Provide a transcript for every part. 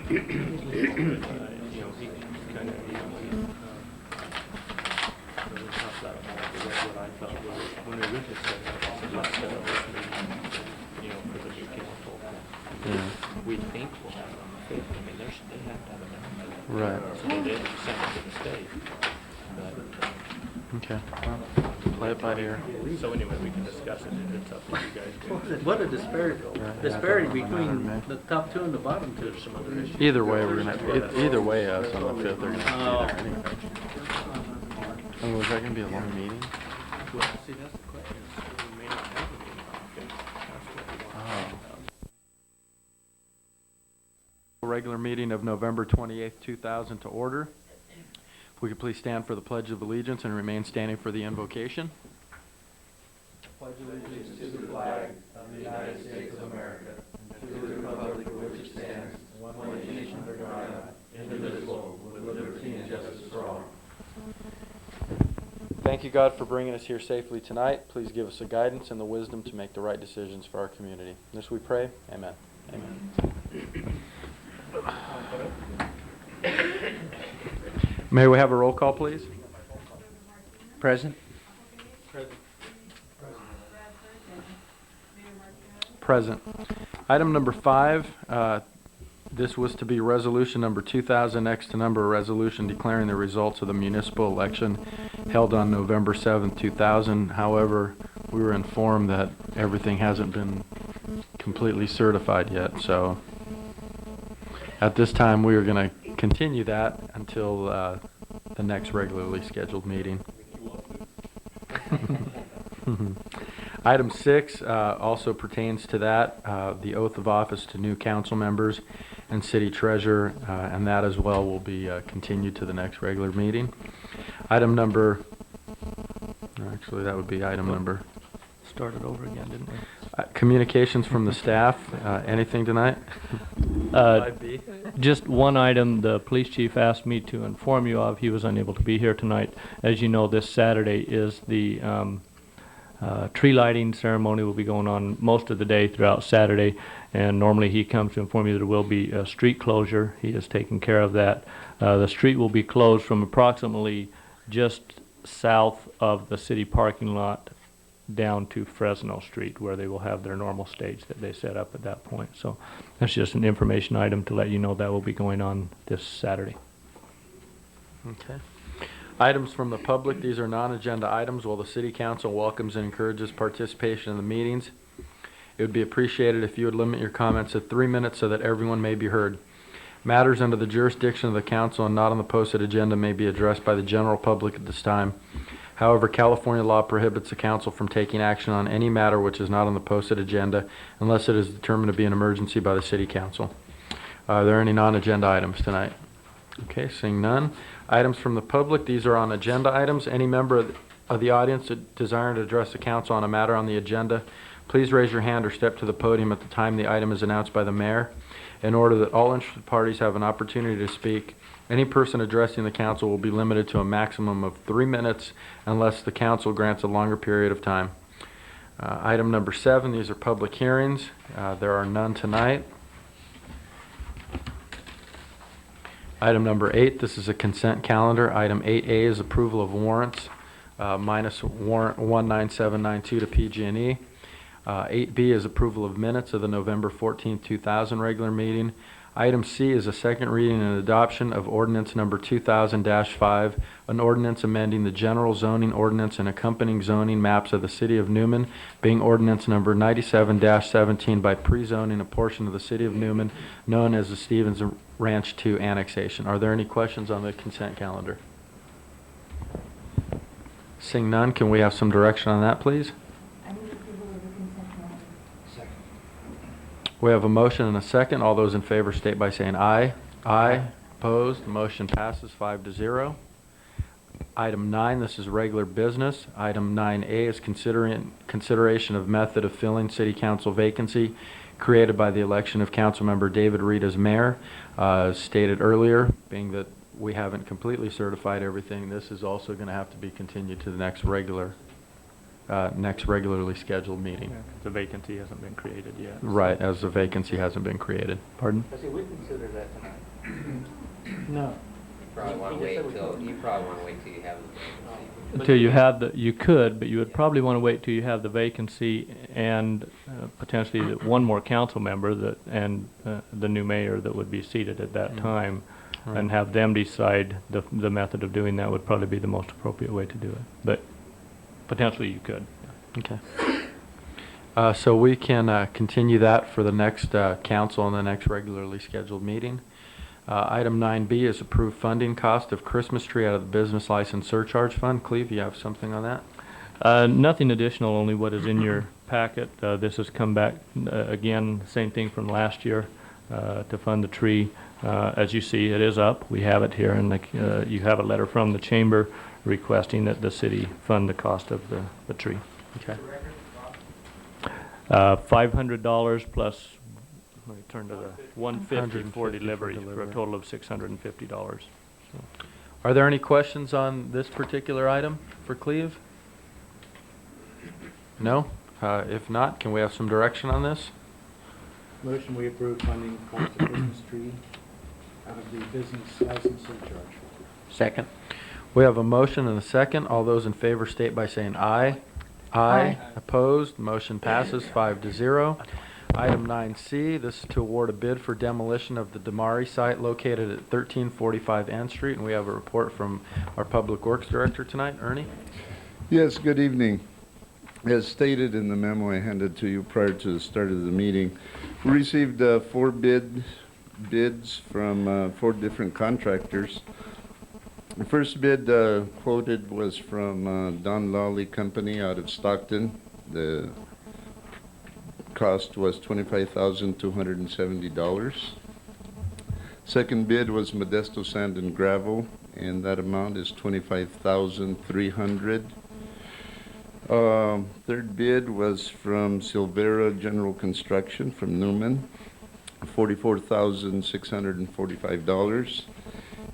You know, he kind of, really talked about what I felt was, when we originally set it up, I said, let's set up this meeting, you know, for the new council. Yeah. We think we'll have it on the 5th. I mean, they have to have it done. Right. So they did send it to the state. But, Okay. Well, play it by ear. so anyway, we can discuss it, and it's up to you guys. What a disparity, Right. disparity Yeah, between man. the top two and the bottom two. There's some other issues. Either way, we're gonna either way us on the 5th. They're gonna Oh. be there anyway. Oh, is that gonna be a long meeting? Well, see, that's the question. We may not have a meeting on the 5th. That's what we want to Oh. find out. Regular meeting of November 28th, 2000 to order. If we could please stand for the Pledge of Allegiance and remain standing for the invocation. Pledge allegiance to the flag of the United States of America and to the republic for which it stands, one nation under God, indivisible, with liberty and justice for all. Thank you, God, for bringing us here safely tonight. Please give us the guidance and the wisdom to make the right decisions for our community. This we pray. Amen. Amen. May we have a roll call, please? Present? Present. Item number 5, this was to be resolution number 2000, next to number a resolution declaring the results of the municipal election held on November 7th, 2000. However, we were informed that everything hasn't been completely certified yet, so at this time we are going to continue that until the next regularly scheduled meeting. Item 6 also pertains to that, the oath of office to new council members and city treasurer, and that as well will be continued to the next regular meeting. Item number, actually that would be item number. Started over again, didn't we? Communications from the staff, anything tonight? 5B? Just one item the police chief asked me to inform you of. He was unable to be here tonight. As you know, this Saturday is the tree lighting ceremony. Will be going on most of the day throughout Saturday, and normally he comes to inform you that there will be a street closure. He has taken care of that. The street will be closed from approximately just south of the city parking lot down to Fresno Street, where they will have their normal stage that they set up at that point. So that's just an information item to let you know that will be going on this Saturday. Okay. Items from the public. These are non-agenda items. While the City Council welcomes and encourages participation in the meetings, it would be appreciated if you would limit your comments to 3 minutes so that everyone may be heard. Matters under the jurisdiction of the Council and not on the posted agenda may be addressed by the general public at this time. However, California law prohibits the Council from taking action on any matter which is not on the posted agenda unless it is determined to be an emergency by the City Council. Are there any non-agenda items tonight? Okay, seeing none. Items from the public. These are on agenda items. Any member of the audience desiring to address the Council on a matter on the agenda, please raise your hand or step to the podium at the time the item is announced by the mayor. In order that all interested parties have an opportunity to speak, any person addressing the Council will be limited to a maximum of 3 minutes unless the Council grants a longer period of time. Item number 7, these are public hearings. There are none tonight. Item number 8, this is a consent calendar. Item 8A is approval of warrants, minus warrant 19792 to PG&E. 8B is approval of minutes of the November 14, 2000 regular meeting. Item C is a second reading and adoption of ordinance number 2000-5, an ordinance amending the general zoning ordinance and accompanying zoning maps of the city of Newman, being ordinance number 97-17 by pre-zoning a portion of the city of Newman known as the Stevens Ranch 2 annexation. Are there any questions on the consent calendar? Seeing none, can we have some direction on that, please? We have a motion and a second. All those in favor state by saying aye. Aye. Opposed? The motion passes 5-0. Item 9, this is regular business. Item 9A is consideration of method of filling city council vacancy created by the election of Councilmember David Reed as mayor. As stated earlier, being that we haven't completely certified everything, this is also going to have to be continued to the next regular next regularly scheduled meeting. The vacancy hasn't been created yet. Right, as the vacancy hasn't been created. Pardon? I say we consider that tonight. No. Probably want to wait till, you probably want to wait till you have the vacancy. Until you have the, you could, but you would probably want to wait till you have the vacancy and potentially one more council member that, and the new mayor that would be seated at that time, and have them decide the method of doing that would probably be the most appropriate way to do it. But potentially you could. Okay. So we can continue that for the next council and the next regularly scheduled meeting. Item 9B is approved funding cost of Christmas tree out of the business license surcharge fund. Cleve, you have something on that? Nothing additional, only what is in your packet. This has come back again, same thing from last year, to fund the tree. As you see, it is up. We have it here, and you have a letter from the chamber requesting that the city fund the cost of the tree. Okay. $500 plus, let me turn to the 150 for 150 delivery, for for a delivery. total of $650. Are there any questions on this particular item for Cleve? No? If not, can we have some direction on this? Motion we approve funding cost of Christmas tree out of the business license surcharge. Second. We have a motion and a second. All those in favor state by saying aye. Aye. Opposed? Motion passes 5-0. Item 9C, this is to award a bid for demolition of the Damari site located at 1345 N Street, and we have a report from our Public Works Director tonight. Ernie? Yes, good evening. As stated in the memo I handed to you prior to the start of the meeting, we received 4 bids from 4 different contractors. The first bid quoted was from Don Lawley Company out of Stockton. The cost was $25,270. Second bid was Modesto Sand and Gravel, and that amount is $25,300. Third bid was from Silvera General Construction from Newman, $44,645.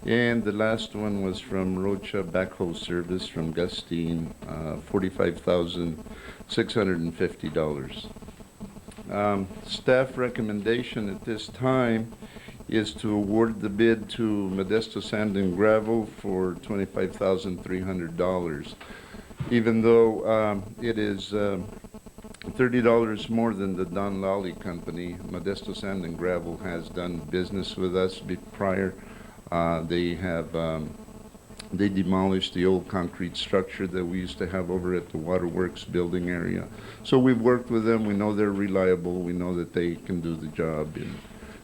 And the last one was from Rocha Backhoe Service from Gustine, $45,650. Staff recommendation at this time is to award the bid to Modesto Sand and Gravel for $25,300. Even though it is $30 more than the Don Lawley Company, Modesto Sand and Gravel has done business with us prior. They demolished the old concrete structure that we used to have over at the Waterworks building area. So we've worked with them. We know they're reliable. We know that they can do the job. And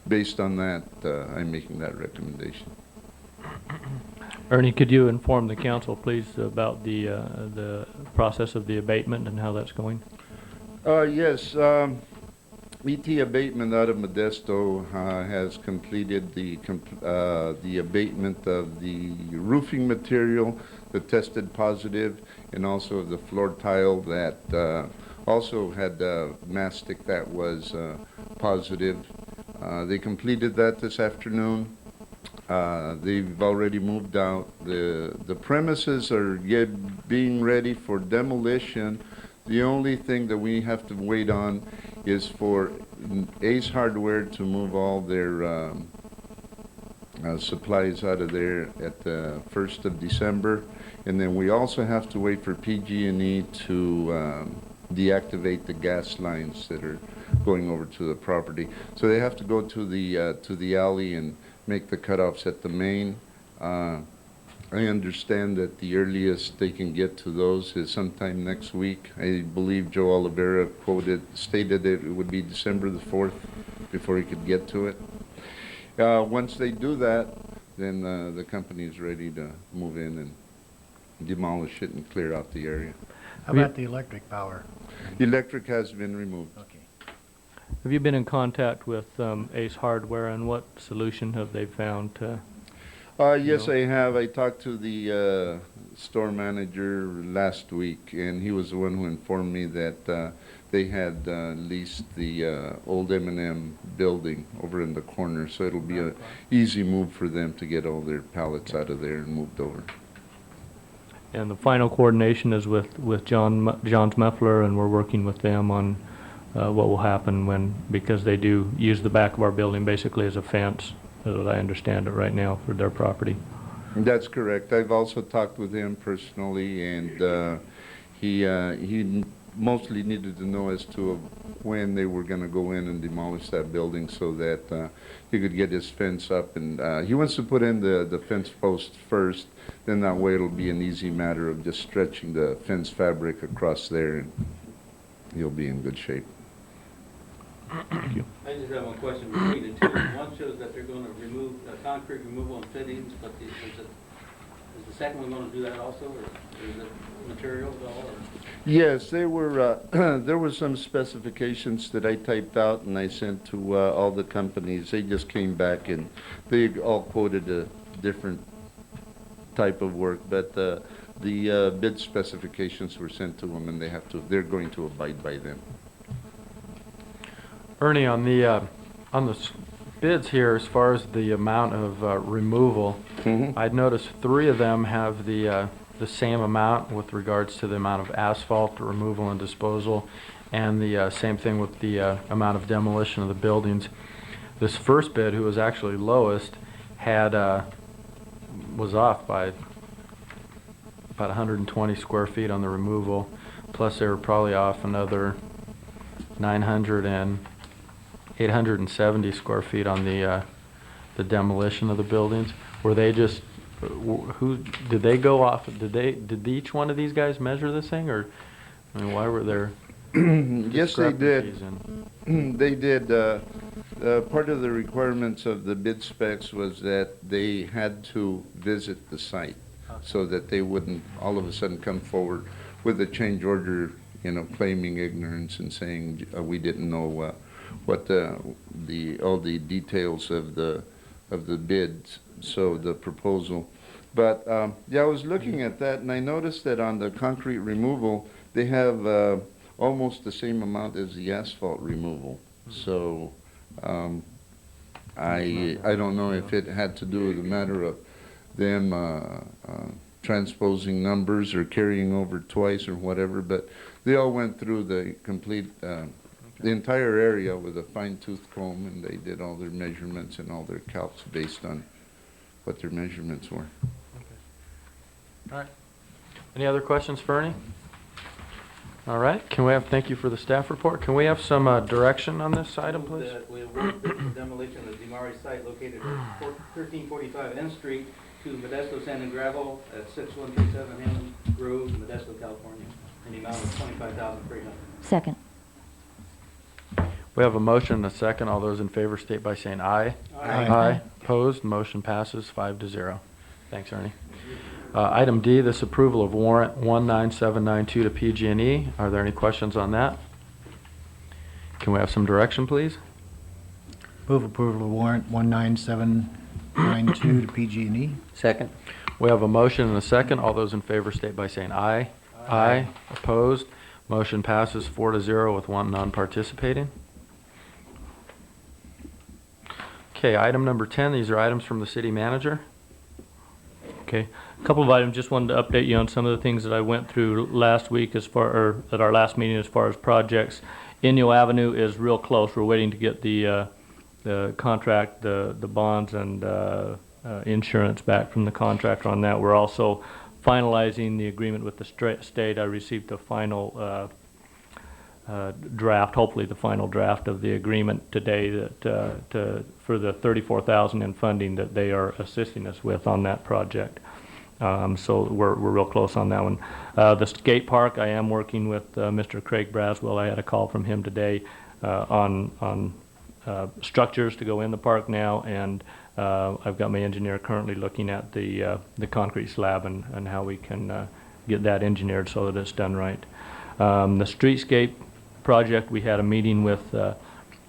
based on that, I'm making that recommendation. Ernie, could you inform the council, please, about the process of the abatement and how that's going? Yes. E.T. Abatement out of Modesto has completed the abatement of the roofing material that tested positive, and also of the floor tile that also had mastic that was positive. They completed that this afternoon. They've already moved out. The premises are yet being ready for demolition. The only thing that we have to wait on is for Ace Hardware to move all their supplies out of there at the 1st of December. And then we also have to wait for PG&E to deactivate the gas lines that are going over to the property. So they have to go to the alley and make the cutoffs at the main. I understand that the earliest they can get to those is sometime next week. I believe Joe Oliveira stated that it would be December the 4th before he could get to it. Once they do that, then the company is ready to move in and demolish it and clear out the area. How about the electric power? Electric has been removed. Okay. Have you been in contact with Ace Hardware, and what solution have they found to? Yes, I have. I talked to the store manager last week, and he was the one who informed me that they had leased the old M&M building over in the corner, so it'll be an easy move for them to get all their pallets out of there and moved over. And the final coordination is with John's Muffler, and we're working with them on what will happen because they do use the back of our building basically as a fence, as I understand it right now, for their property. That's correct. I've also talked with him personally, and he mostly needed to know as to when they were going to go in and demolish that building so that he could get his fence up. And he wants to put in the fence post first, then that way it'll be an easy matter of just stretching the fence fabric across there, and he'll be in good shape. Thank you. I just have one question between the two. One shows that they're going to remove concrete removal and fittings, but is the second one going to do that also, or is it material at all? Or? Yes, they were. There were some specifications that I typed out and I sent to all the companies. They just came back and they all quoted a different type of work, but the bid specifications were sent to them, and they're going to abide by them. Ernie, on the bids here, as far as the amount of removal, I'd noticed 3 of them have the same amount with regards to the amount of asphalt removal and disposal, and the same thing with the amount of demolition of the buildings. This first bid, who was actually lowest, was off by about 120 square feet on the removal, plus they were probably off another 870 square feet on the demolition of the buildings. Were they just, who did they go off? Did each one of these guys measure this thing, or I mean, why were there? Yes, they did. discrepancies They did. Part of the requirements of the bid specs was that they had to visit the site, so that they wouldn't all of a sudden come forward with a change order, claiming ignorance and saying we didn't know what all the details of the bids, so the proposal. But yeah, I was looking at that, and I noticed that on the concrete removal, they have almost the same amount as the asphalt removal. So I don't know if it had to do with the matter of them transposing numbers or carrying over twice or whatever, but they all went through the complete the entire area with a fine-tooth comb, and they did all their measurements and all their calcs based on what their measurements were. All right. Any other questions for Ernie? All right. Thank you for the staff report. Can we have some direction on this item, please? We award bid for demolition of the Demari site located at 1345 N Street to Modesto Sand and Gravel at 6137 Hammond Grove, Modesto, California, in the amount of $25,300. Second. We have a motion and a second. All those in favor state by saying aye. Aye. Aye. Opposed? Motion passes 5-0. Thanks, Ernie. Item D, this approval of warrant 19792 to PG&E. Are there any questions on that? Can we have some direction, please? Move approval of warrant 19792 to PG&E. Second. We have a motion and a second. All those in favor state by saying aye. Aye. Opposed? Motion passes 4-0 with 1 non-participating. Okay, item number 10. These are items from the city manager. Okay, a couple of items. Just wanted to update you on some of the things that I went through last week at our last meeting as far as projects. Inyo Avenue is real close. We're waiting to get the contract, the bonds and insurance back from the contractor on that. We're also finalizing the agreement with the state. I received the final draft, hopefully the final draft of the agreement today that for the $34,000 in funding that they are assisting us with on that project. So we're real close on that one. The skate park, I am working with Mr. Craig Braswell. I had a call from him today on structures to go in the park now, and I've got my engineer currently looking at the concrete slab and how we can get that engineered so that it's done right. The streetscape project, we had a meeting with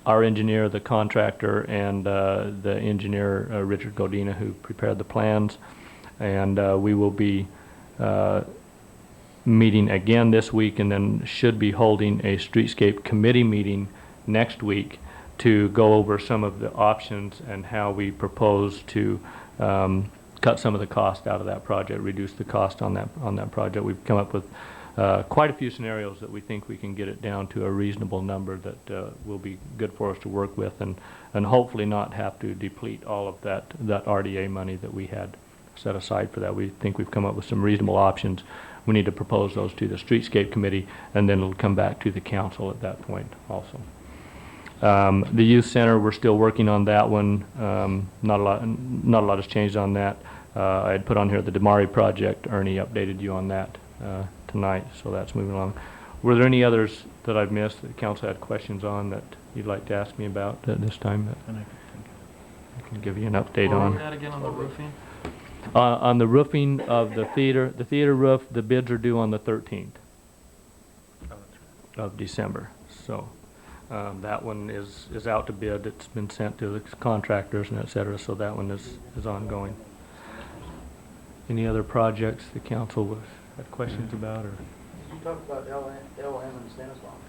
our engineer, the contractor, and the engineer, Richard Godina, who prepared the plans. And we will be meeting again this week, and then should be holding a streetscape committee meeting next week to go over some of the options and how we propose to cut some of the cost out of that project, reduce the cost on that project. We've come up with quite a few scenarios that we think we can get it down to a reasonable number that will be good for us to work with, and hopefully not have to deplete all of that RDA money that we had set aside for that. We think we've come up with some reasonable options. We need to propose those to the Streetscape Committee, and then it'll come back to the council at that point also. The youth center, we're still working on that one. Not a lot has changed on that. I had put on here the Damari project. Ernie updated you on that tonight, so that's moving along. Were there any others that I've missed that the council had questions on that you'd like to ask me about at this time that I can give you an update Where on? were we at again on the roofing? On the roofing of the theater roof, the bids are due on the 13th of December. So that one is out to bid. It's been sent to the contractors and et cetera, so that one is ongoing. Any other projects the council had questions about? Or You talked about LM and Stanislaus.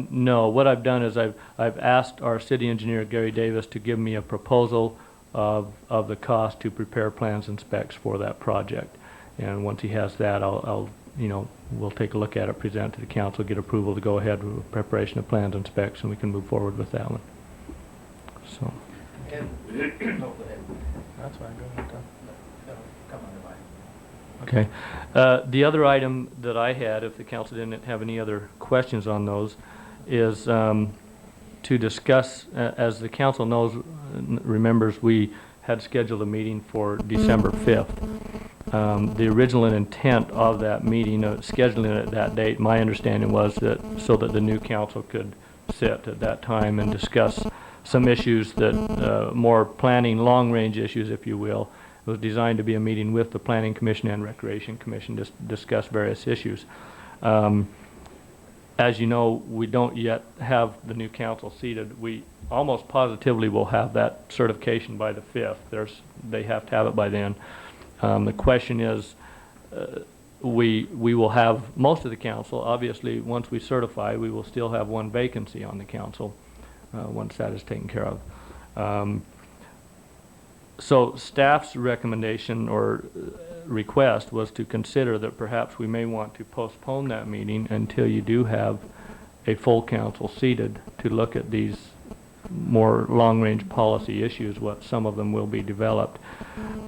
no, what I've done is I've asked our city engineer Gary Davis to give me a proposal of the cost to prepare plans and specs for that project, and once he has that, I'll we'll take a look at it, present it to the council, get approval to go ahead with preparation of plans and specs, and we can move forward with that one. So. And, no, go ahead. That's fine, go ahead, Tom. Come on, Okay. The other item that I had, if the council didn't have any other questions on those, is to discuss, as the council remembers, we had scheduled a meeting for December 5th. The original intent of that meeting, scheduling it that date, my understanding was that so that the new council could sit at that time and discuss some issues that, more planning, long-range issues, if you will. It was designed to be a meeting with the Planning Commission and Recreation Commission to discuss various issues. As you know, we don't yet have the new council seated. We almost positively will have that certification by the 5th. They have to have it by then. The question is, we will have most of the council. Obviously, once we certify, we will still have one vacancy on the council once that is taken care of. So staff's recommendation or request was to consider that perhaps we may want to postpone that meeting until you do have a full council seated to look at these more long-range policy issues. What some of them will be developed.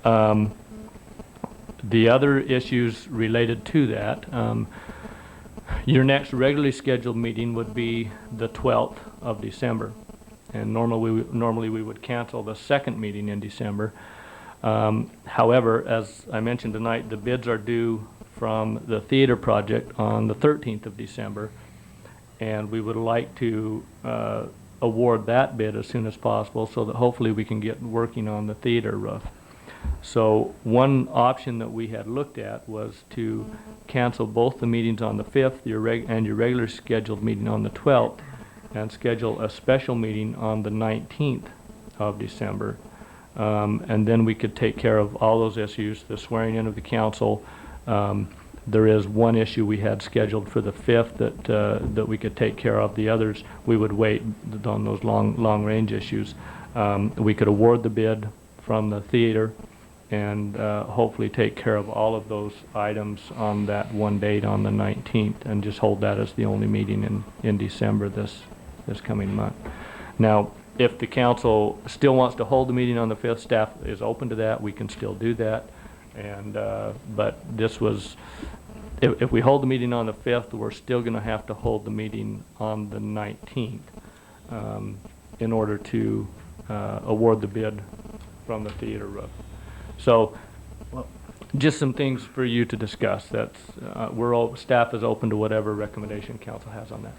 The other issues related to that, your next regularly scheduled meeting would be the 12th of December. And normally we would cancel the second meeting in December. However, as I mentioned tonight, the bids are due from the theater project on the 13th of December, and we would like to award that bid as soon as possible so that hopefully we can get working on the theater roof. So one option that we had looked at was to cancel both the meetings on the 5th and your regular scheduled meeting on the 12th, and schedule a special meeting on the 19th of December. And then we could take care of all those issues, the swearing in of the council. There is one issue we had scheduled for the 5th that we could take care of. The others, we would wait on those long-range issues. We could award the bid from the theater and hopefully take care of all of those items on that one date on the 19th, and just hold that as the only meeting in December this coming month. Now, if the council still wants to hold the meeting on the 5th, staff is open to that. We can still do that. And but this was, if we hold the meeting on the 5th, we're still going to have to hold the meeting on the 19th in order to award the bid from the theater roof. So, just some things for you to discuss. That's staff is open to whatever recommendation council has on that.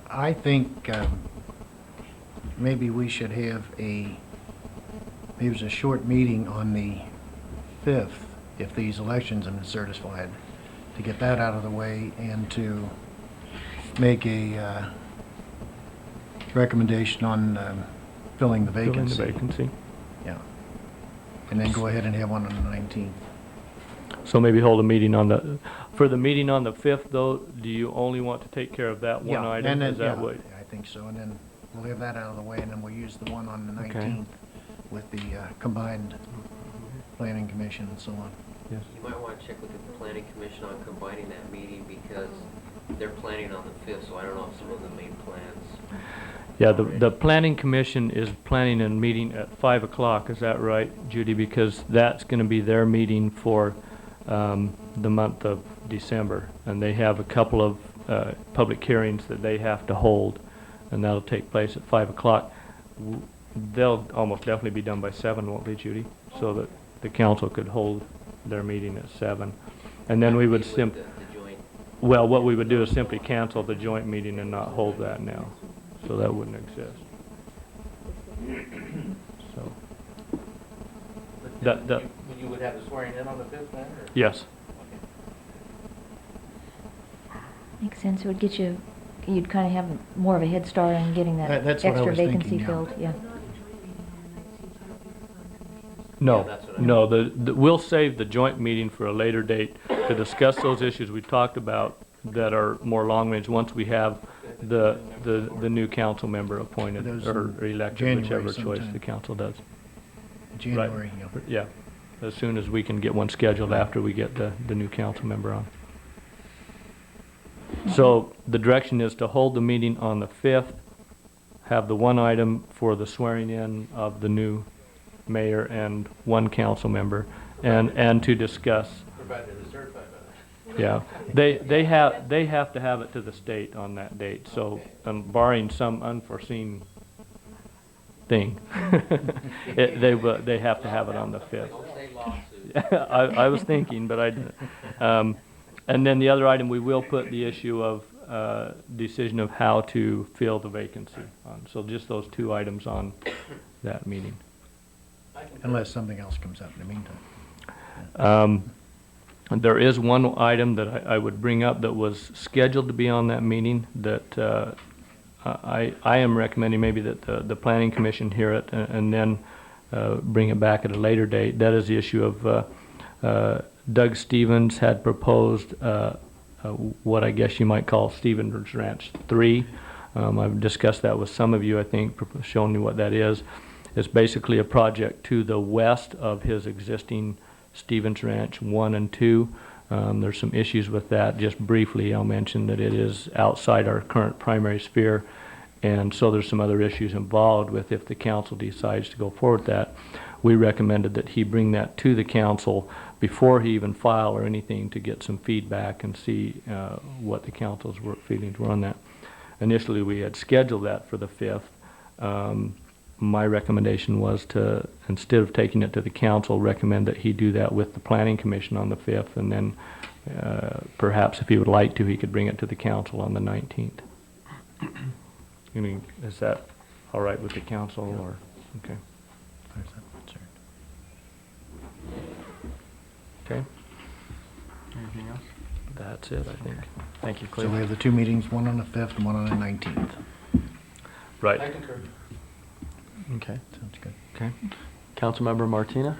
I think maybe we should have maybe it's a short meeting on the 5th if these elections have been certified, to get that out of the way and to make a recommendation on filling the vacancy. Filling the vacancy. Yeah. And then go ahead and have one on the 19th. So maybe hold a meeting for the meeting on the 5th, though, do you only want to take care of that one item? And then, Is that what? I think so. And then we'll have that out of the way, and then we'll use the one on the 19th Okay. with the combined planning commission and so on. Yes. You might want to check with the planning commission on combining that meeting because they're planning on the 5th, so I don't know if some of them made plans. Yeah, the planning commission is planning a meeting at 5 o'clock, is that right, Judy? Because that's going to be their meeting for the month of December. And they have a couple of public hearings that they have to hold, and that'll take place at 5 o'clock. They'll almost definitely be done by 7, won't they, Judy? So that the council could hold their meeting at 7. And then we would simply, The joint. well, what we would do is simply cancel the joint meeting and not hold that now. So that wouldn't exist. So, that, You would have the swearing in on the 5th then, or? yes. Makes sense. It would get you, you'd kind of have more of a head start on getting that That's what I extra was vacancy thinking, yeah. filled, yeah. No, Yeah, that's what I no, we'll save the joint meeting for a later date to discuss those issues we talked about that are more long range once we have the new council member appointed Those or in elected, January whichever choice sometime. the council does. January, yeah. Yeah, as soon as we can get one scheduled after we get the new council member on. So the direction is to hold the meeting on the 5th, have the one item for the swearing in of the new mayor and one council member, and to discuss. Provided they're certified by that. Yeah, they have to have it to the state on that date. So, barring some unforeseen thing, they have to have it on the 5th. Don't say lawsuit. I was thinking, but I didn't. And then the other item, we will put the issue of decision of how to fill the vacancy on. So just those 2 items on that meeting. Unless something else comes up in the meantime. There is one item that I would bring up that was scheduled to be on that meeting that I am recommending maybe that the planning commission hear it and then bring it back at a later date. That is the issue of Doug Stevens had proposed what I guess you might call Stevens Ranch 3. I've discussed that with some of you, I think, showing you what that is. It's basically a project to the west of his existing Stevens Ranch 1 and 2. There's some issues with that. Just briefly, I'll mention that it is outside our current primary sphere, and so there's some other issues involved with if the council decides to go forward with that. We recommended that he bring that to the council before he even file or anything to get some feedback and see what the council's feelings were on that. Initially, we had scheduled that for the 5th. My recommendation was to, instead of taking it to the council, recommend that he do that with the planning commission on the 5th, and then perhaps if he would like to, he could bring it to the council on the 19th. I mean, is that all right with the council, or, okay? There's that concern. Okay, Anything else? that's it, I think. Thank you, So we Cleve. have the 2 meetings, one on the 5th and one on the 19th. Right, I concur. Okay. Sounds good. Okay. Councilmember Martina?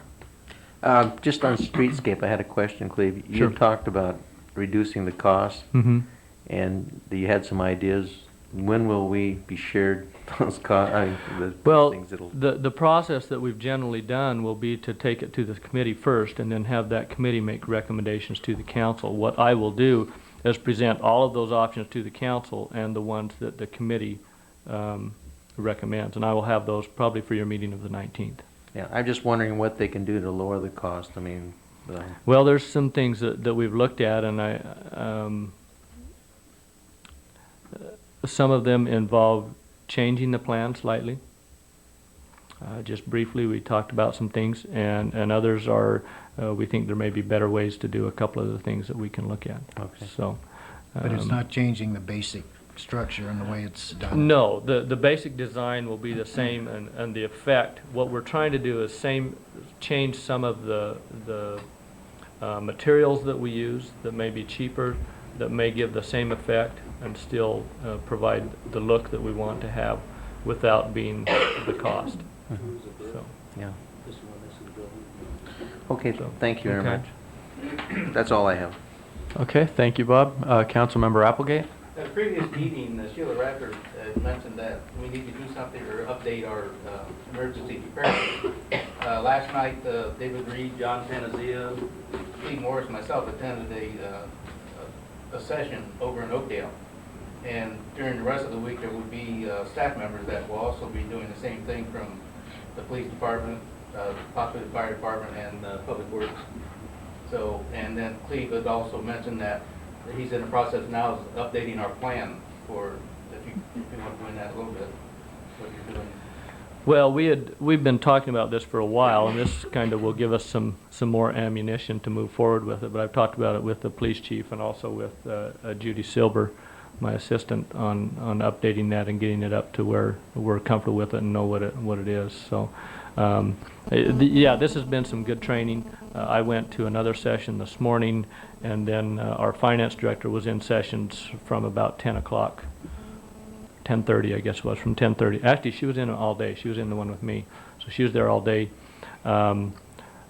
Just on streetscape, I had a question, Cleve. Sure. You talked about reducing the cost, mm-hmm. and you had some ideas. When will we be shared those costs? Well, things that'll... the process that we've generally done will be to take it to the committee first and then have that committee make recommendations to the council. What I will do is present all of those options to the council and the ones that the committee recommends, and I will have those probably for your meeting of the 19th. Yeah, I'm just wondering what they can do to lower the cost. I mean, Well, there's some things that we've looked at, and some of them involve changing the plan slightly. Just briefly, we talked about some things, and others are, we think there may be better ways to do a couple of the things that we can look at. Okay. So, But it's not changing the basic structure and the way it's done. no, the basic design will be the same, and the effect, what we're trying to do is change some of the materials that we use that may be cheaper, that may give the same effect and still provide the look that we want to have without being the cost. So, yeah. This one, this is the building. Okay, So, thank you very okay. much. That's all I have. Okay, thank you, Bob. Councilmember Applegate? At a previous meeting, Sheila Radford mentioned that we need to do something or update our emergency preparedness. Last night, David Reed, John Panazia, Steve Morris, and myself attended a session over in Oakdale. And during the rest of the week, there would be staff members that will also be doing the same thing from the police department, possibly the fire department, and public works. So, and then Cleve had also mentioned that he's in the process now of updating our plan for, if you want to go into that a little bit, what you're doing. Well, we've been talking about this for a while, and this kind of will give us some more ammunition to move forward with it. But I've talked about it with the police chief and also with Judy Silber, my assistant, on updating that and getting it up to where we're comfortable with it and know what it is. So, yeah, this has been some good training. I went to another session this morning, and then our finance director was in sessions from about 10 o'clock. 10:30, I guess it was, from 10:30. Actually, she was in all day. She was in the one with me. So she was there all day.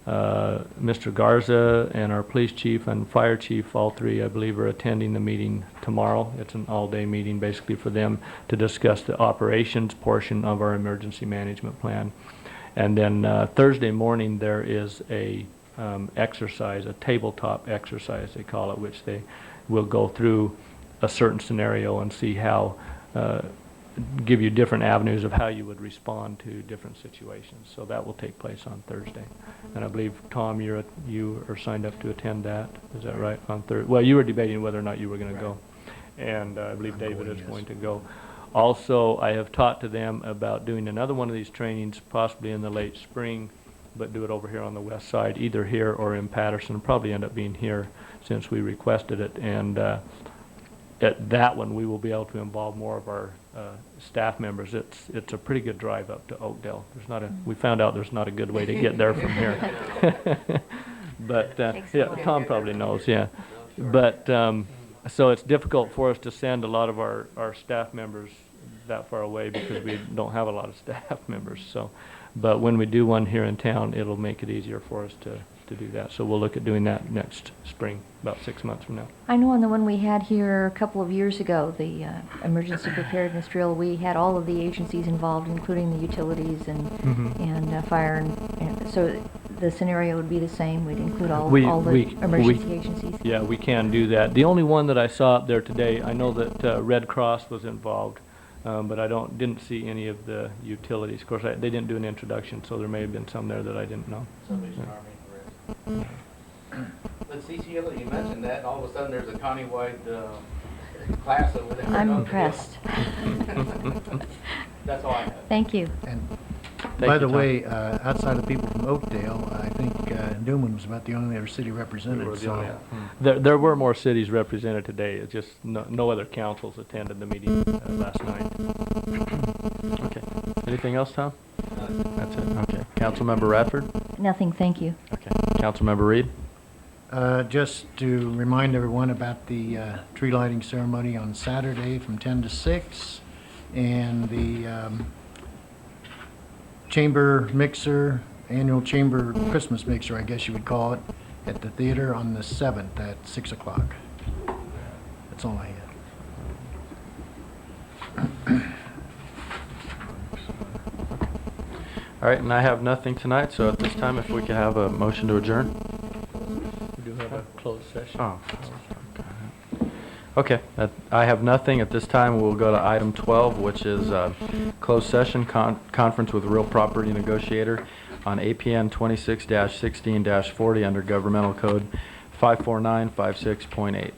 Mr. Garza and our police chief and fire chief, all three, I believe, are attending the meeting tomorrow. It's an all-day meeting basically for them to discuss the operations portion of our emergency management plan. And then Thursday morning there is a exercise, a tabletop exercise they call it, which they will go through a certain scenario and see how give you different avenues of how you would respond to different situations. So that will take place on Thursday. And I believe, Tom, you are signed up to attend that. Is that right? On Thursday? Well, you were debating whether or not you were going to go. And I believe David is going to go. Also, I have talked to them about doing another one of these trainings, possibly in the late spring, but do it over here on the west side, either here or in Patterson. Probably end up being here since we requested it. And at that one, we will be able to involve more of our staff members. It's a pretty good drive up to Oakdale. We found out there's not a good way to get there from here. But yeah, Tom probably knows. Yeah, but so it's difficult for us to send a lot of our staff members that far away because we don't have a lot of staff members. So, but when we do one here in town, it'll make it easier for us to do that. So we'll look at doing that next spring, about 6 months from now. I know on the one we had here a couple of years ago, the emergency preparedness drill, we had all of the agencies involved, including the utilities and fire, and so the scenario would be the same. We'd include all the emergency agencies. Yeah, we can do that. The only one that I saw up there today, I know that Red Cross was involved, but I didn't see any of the utilities. Of course, they didn't do an introduction, so there may have been some there that I didn't know. Salvation Army. But see, Sheila, you mentioned that, and all of a sudden there's a countywide class over there. I'm impressed. That's all I have. Thank you. And Thank by you, the Tom. way, outside of people from Oakdale, I think Newman was about the only other city represented. So There were more cities represented today. It's just no other councils attended the meeting last night. Okay. Anything else, Tom? That's it. Okay. Councilmember Radford? Nothing, thank you. Okay. Councilmember Reed? Just to remind everyone about the tree lighting ceremony on Saturday from 10 to 6, and the chamber mixer, annual chamber Christmas mixer, I guess you would call it, at the theater on the 7th at 6 o'clock. That's all I have. All right, and I have nothing tonight, so at this time, if we could have a motion to adjourn. We do have a closed session. Oh. Okay, I have nothing at this time. We'll go to item 12, which is closed session conference with real property negotiator on APN 26-16-40 under Governmental Code 54956.8.